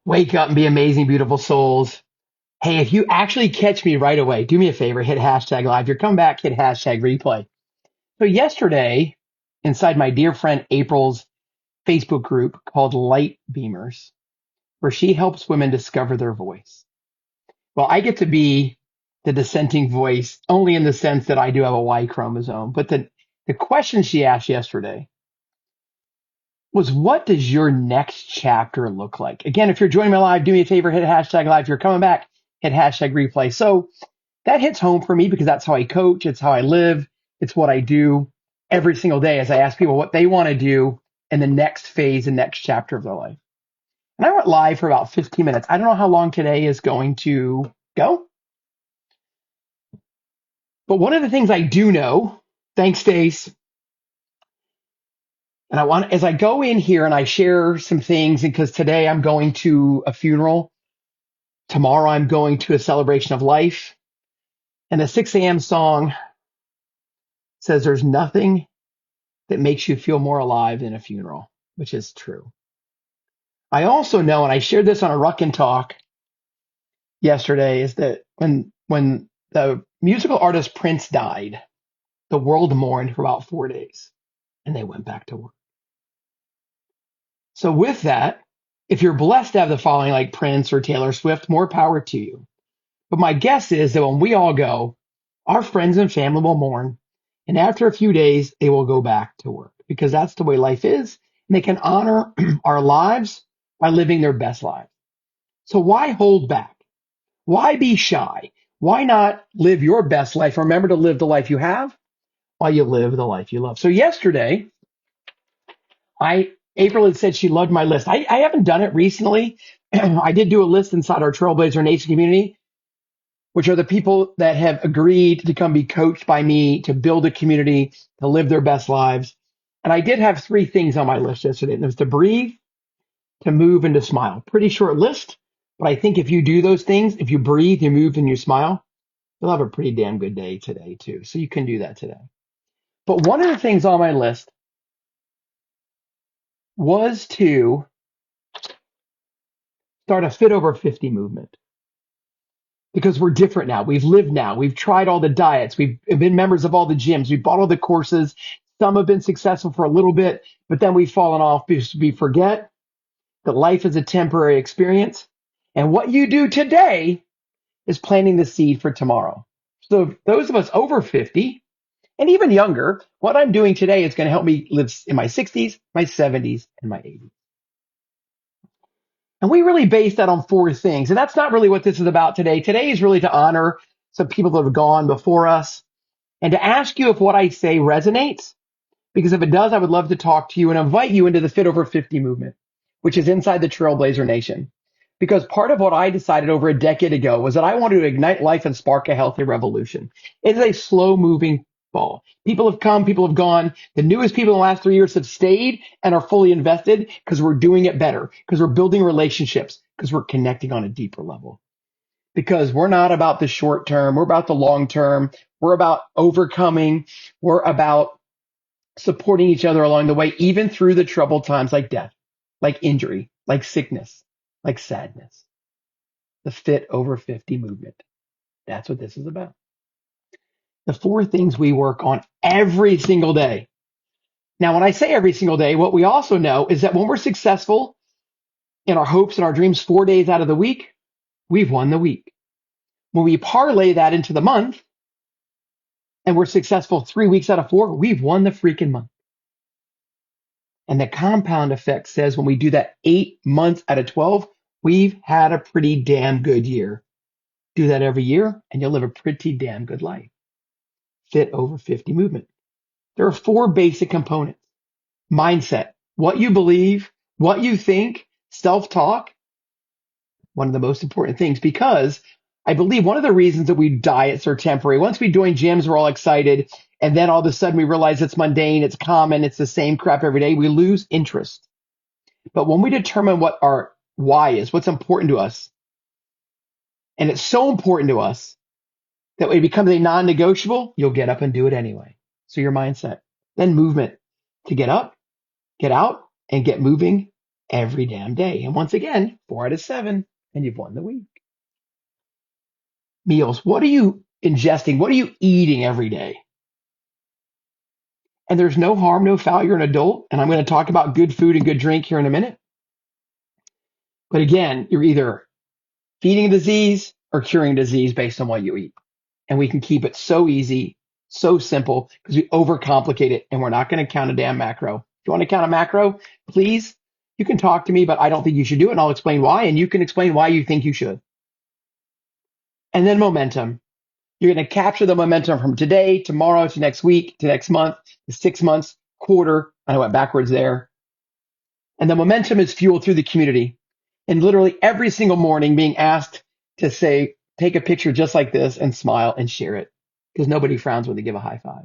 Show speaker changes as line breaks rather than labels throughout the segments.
Wake up and be amazing, beautiful souls. Hey, if you actually catch me right away, do me a favor, hit hashtag live. If you're coming back, hit hashtag replay. So yesterday, inside my dear friend April's Facebook group called Light Beamers, where she helps women discover their voice. Well, I get to be the dissenting voice only in the sense that I do have a Y chromosome. But the question she asked yesterday was, what does your next chapter look like? Again, if you're joining me live, do me a favor, hit hashtag live. If you're coming back, hit hashtag replay. So that hits home for me because that's how I coach. It's how I live. It's what I do every single day as I ask people what they want to do in the next phase and next chapter of their life. And I went live for about 15 minutes. I don't know how long today is going to go. But one of the things I do know, thanks, Stace, and as I go in here and I share some things, because today I'm going to a funeral, tomorrow I'm going to a celebration of life, and the 6 a.m. song says there's nothing that makes you feel more alive than a funeral, which is true. I also know, and I shared this on a Ruck and Talk yesterday, is that when the musical artist Prince died, the world mourned for about 4 days, and they went back to work. So with that, if you're blessed to have the following like Prince or Taylor Swift, more power to you. But my guess is that when we all go, our friends and family will mourn. And after a few days, they will go back to work because that's the way life is. And they can honor our lives by living their best lives. So why hold back? Why be shy? Why not live your best life? Remember to live the life you have while you live the life you love. So yesterday, April had said she loved my list. I haven't done it recently. I did do a list inside our Trailblazer Nation community, which are the people that have agreed to come be coached by me to build a community, to live their best lives. And I did have 3 things on my list yesterday. And it was to breathe, to move, and to smile. Pretty short list, but I think if you do those things, if you breathe, you move, and you smile, you'll have a pretty damn good day today too. So you can do that today. But one of the things on my list was to start a fit over 50 movement. Because we're different now. We've lived now. We've tried all the diets. We've been members of all the gyms. We've bought all the courses. Some have been successful for a little bit, but then we've fallen off because we forget that life is a temporary experience. And what you do today is planting the seed for tomorrow. So those of us over 50 and even younger, what I'm doing today is going to help me live in my 60s, my 70s, and my 80s. And we really base that on 4 things. And that's not really what this is about today. Today is really to honor some people that have gone before us and to ask you if what I say resonates. Because if it does, I would love to talk to you and invite you into the Fit Over 50 movement, which is inside the Trailblazer Nation. Because part of what I decided over a decade ago was that I wanted to ignite life and spark a healthy revolution. It is a slow moving ball. People have come, people have gone. The newest people in the last 3 years have stayed and are fully invested because we're doing it better, because we're building relationships, because we're connecting on a deeper level. Because we're not about the short term, we're about the long term. We're about overcoming. We're about supporting each other along the way, even through the troubled times like death, like injury, like sickness, like sadness. The Fit Over 50 movement. That's what this is about. The 4 things we work on every single day. Now, when I say every single day, what we also know is that when we're successful in our hopes and our dreams 4 days out of the week, we've won the week. When we parlay that into the month and we're successful 3 weeks out of 4, we've won the freaking month. And the compound effect says when we do that 8 months out of 12, we've had a pretty damn good year. Do that every year and you'll live a pretty damn good life. Fit Over 50 movement. There are 4 basic components. Mindset, what you believe, what you think, self-talk, one of the most important things, because I believe one of the reasons that we diets are temporary. Once we join gyms, we're all excited. And then all of a sudden we realize it's mundane, it's common, it's the same crap every day. We lose interest. But when we determine what our why is, what's important to us, and it's so important to us that it becomes a non-negotiable, you'll get up and do it anyway. So your mindset. Then movement, to get up, get out, and get moving every damn day. And once again, 4 out of 7, and you've won the week. Meals. What are you ingesting? What are you eating every day? And there's no harm, no foul. You're an adult. And I'm going to talk about good food and good drink here in a minute. But again, you're either feeding a disease or curing a disease based on what you eat. And we can keep it so easy, so simple, because we overcomplicate it and we're not going to count a damn macro. If you want to count a macro, please, you can talk to me, but I don't think you should do it. And I'll explain why. And you can explain why you think you should. And then momentum. You're going to capture the momentum from today, tomorrow, to next week, to next month, to 6 months, quarter. I went backwards there. And the momentum is fueled through the community. And literally every single morning being asked to say, take a picture just like this and smile and share it. Because nobody frowns when they give a high five.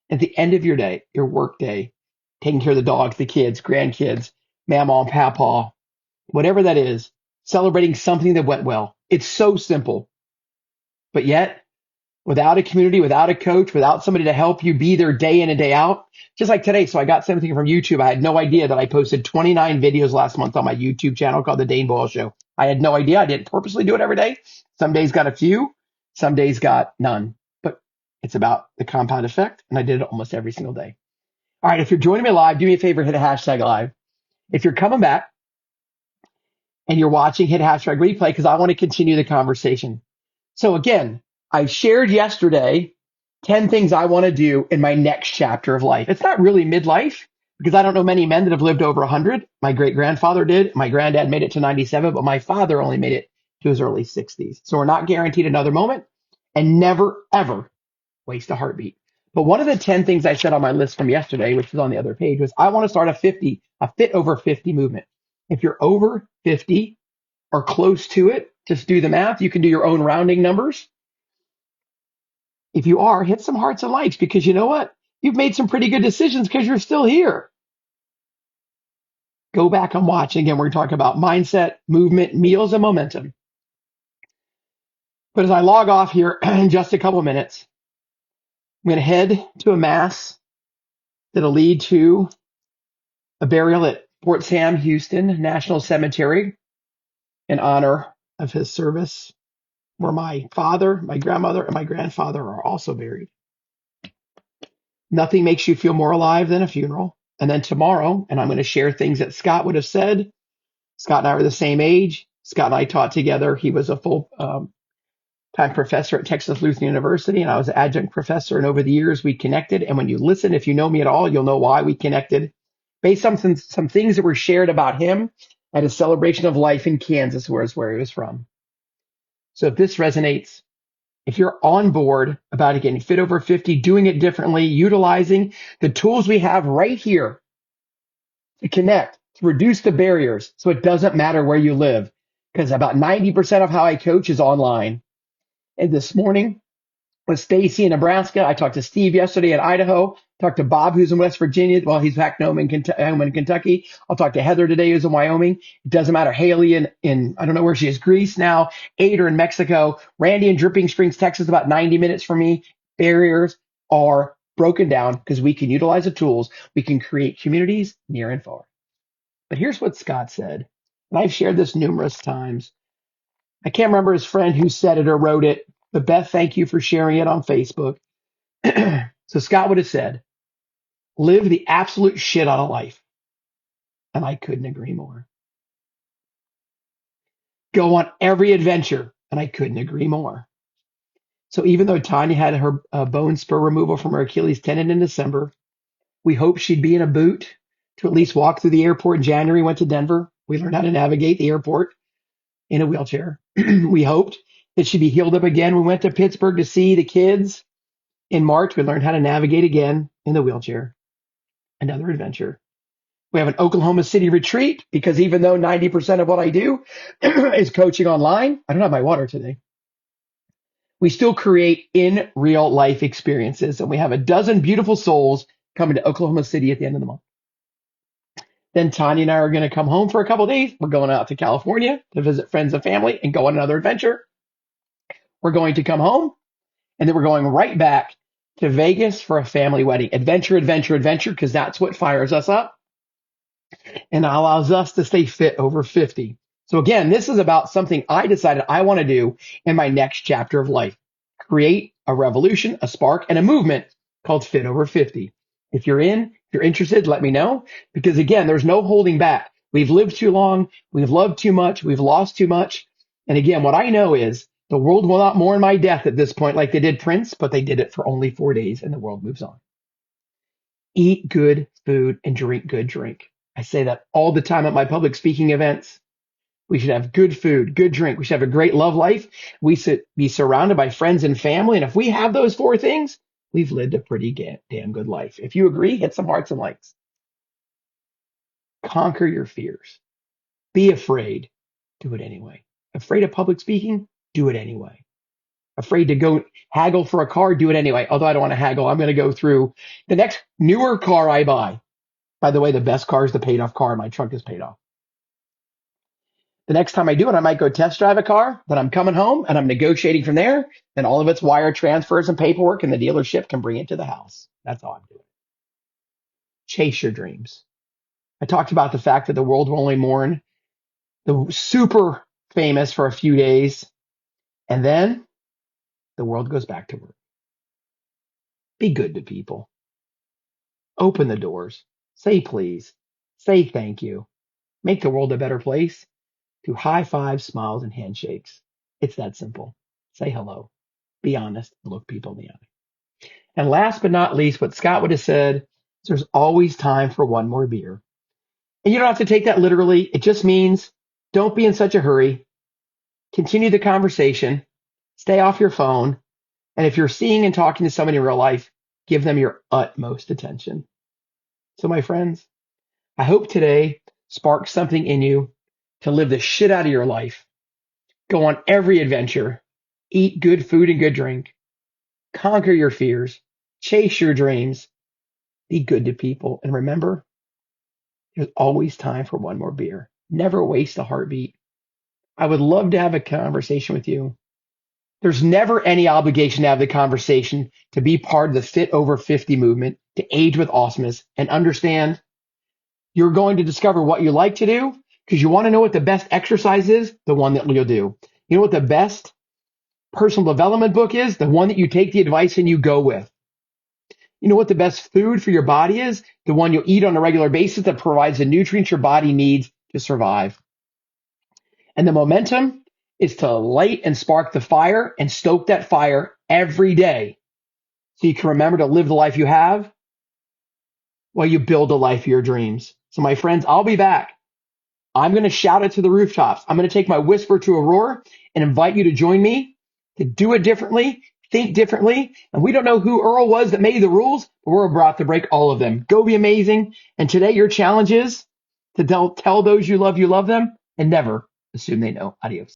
At the end of your day, your work day, taking care of the dogs, the kids, grandkids, mama and papa, whatever that is, celebrating something that went well. It's so simple. But yet, without a community, without a coach, without somebody to help you be there day in and day out, just like today. So I got something from YouTube. I had no idea that I posted 29 videos last month on my YouTube channel called The Dane Boyle Show. I had no idea. I didn't purposely do it every day. Some days got a few, some days got none. But it's about the compound effect, and I did it almost every single day. All right, if you're joining me live, do me a favor, hit a hashtag live. If you're coming back and you're watching, hit hashtag replay because I want to continue the conversation. So again, I shared yesterday 10 things I want to do in my next chapter of life. It's not really midlife because I don't know many men that have lived over 100. My great grandfather did. My granddad made it to 97, but my father only made it to his early 60s. So we're not guaranteed another moment and never, ever waste a heartbeat. But one of the 10 things I said on my list from yesterday, which is on the other page, was I want to start a fit over 50 movement. If you're over 50 or close to it, just do the math. You can do your own rounding numbers. If you are, hit some hearts and likes because you know what? You've made some pretty good decisions because you're still here. Go back and watch. Again, we're talking about mindset, movement, meals, and momentum. But as I log off here in just a couple of minutes, I'm going to head to a mass that'll lead to a burial at Fort Sam Houston National Cemetery in honor of his service, where my father, my grandmother, and my grandfather are also buried. Nothing makes you feel more alive than a funeral. And then tomorrow, and I'm going to share things that Scott would have said. Scott and I were the same age. Scott and I taught together. He was a full-time professor at Texas Lutheran University, and I was an adjunct professor. And over the years, we connected. And when you listen, if you know me at all, you'll know why we connected. Based on some things that were shared about him at a celebration of life in Kansas, where he was from. So if this resonates, if you're on board about it getting fit over 50, doing it differently, utilizing the tools we have right here to connect, to reduce the barriers so it doesn't matter where you live, because about 90% of how I coach is online. And this morning with Stacy in Nebraska, I talked to Steve yesterday in Idaho, talked to Bob who's in West Virginia. Well, he's back home in Kentucky. I'll talk to Heather today who's in Wyoming. It doesn't matter. Haley in I don't know where she is, Greece now. Ader in Mexico. Randy in Dripping Springs, Texas, about 90 minutes from me. Barriers are broken down because we can utilize the tools. We can create communities near and far. But here's what Scott said, and I've shared this numerous times. I can't remember his friend who said it or wrote it, but Beth, thank you for sharing it on Facebook. So Scott would have said, live the absolute shit out of life. And I couldn't agree more. Go on every adventure. And I couldn't agree more. So even though Tanya had her bone spur removal from her Achilles tendon in December, we hoped she'd be in a boot to at least walk through the airport in January. Went to Denver. We learned how to navigate the airport in a wheelchair. We hoped that she'd be healed up again. We went to Pittsburgh to see the kids. In March, we learned how to navigate again in the wheelchair. Another adventure. We have an Oklahoma City retreat because even though 90% of what I do is coaching online, I don't have my water today. We still create in real life experiences. And we have a dozen beautiful souls coming to Oklahoma City at the end of the month. Then Tanya and I are going to come home for a couple of days. We're going out to California to visit friends and family and go on another adventure. We're going to come home and then we're going right back to Vegas for a family wedding. Adventure, adventure, adventure, because that's what fires us up. and allows us to stay fit over 50. So again, this is about something I decided I want to do in my next chapter of life. Create a revolution, a spark, and a movement called Fit Over 50. If you're interested, let me know. Because again, there's no holding back. We've lived too long. We've loved too much. We've lost too much. And again, what I know is the world will not mourn my death at this point like they did Prince, but they did it for only 4 days and the world moves on. Eat good food and drink good drink. I say that all the time at my public speaking events. We should have good food, good drink. We should have a great love life. We should be surrounded by friends and family. And if we have those four things, we've lived a pretty damn good life. If you agree, hit some hearts and likes. Conquer your fears. Be afraid. Do it anyway. Afraid of public speaking? Do it anyway. Afraid to go haggle for a car? Do it anyway. Although I don't want to haggle, I'm going to go through the next newer car I buy. By the way, the best car is the paid off car. My trunk is paid off. The next time I do it, I might go test drive a car. Then I'm coming home and I'm negotiating from there. Then all of its wire transfers and paperwork, and the dealership can bring it to the house. That's all I'm doing. Chase your dreams. I talked about the fact that the world will only mourn the super famous for a few days, and then the world goes back to work. Be good to people. Open the doors. Say please. Say thank you. Make the world a better place through high fives, smiles, and handshakes. It's that simple. Say hello. Be honest. Look people in the eye. And last but not least, what Scott would have said is there's always time for one more beer. And you don't have to take that literally. It just means don't be in such a hurry. Continue the conversation. Stay off your phone. And if you're seeing and talking to somebody in real life, give them your utmost attention. So my friends, I hope today sparks something in you to live the shit out of your life. Go on every adventure. Eat good food and good drink. Conquer your fears. Chase your dreams. Be good to people. And remember, there's always time for one more beer. Never waste a heartbeat. I would love to have a conversation with you. There's never any obligation to have the conversation, to be part of the Fit Over 50 movement, to age with awesomeness, and understand you're going to discover what you like to do because you want to know what the best exercise is, the one that you'll do. You know what the best personal development book is? The one that you take the advice and you go with. You know what the best food for your body is? The one you'll eat on a regular basis that provides the nutrients your body needs to survive. And the momentum is to light and spark the fire and stoke that fire every day so you can remember to live the life you have while you build a life of your dreams. So my friends, I'll be back. I'm going to shout it to the rooftops. I'm going to take my whisper to a roar and invite you to join me to do it differently, think differently. And we don't know who Earl was that made the rules, but we're about to break all of them. Go be amazing. And today your challenge is to tell those you love them and never assume they know. Adios.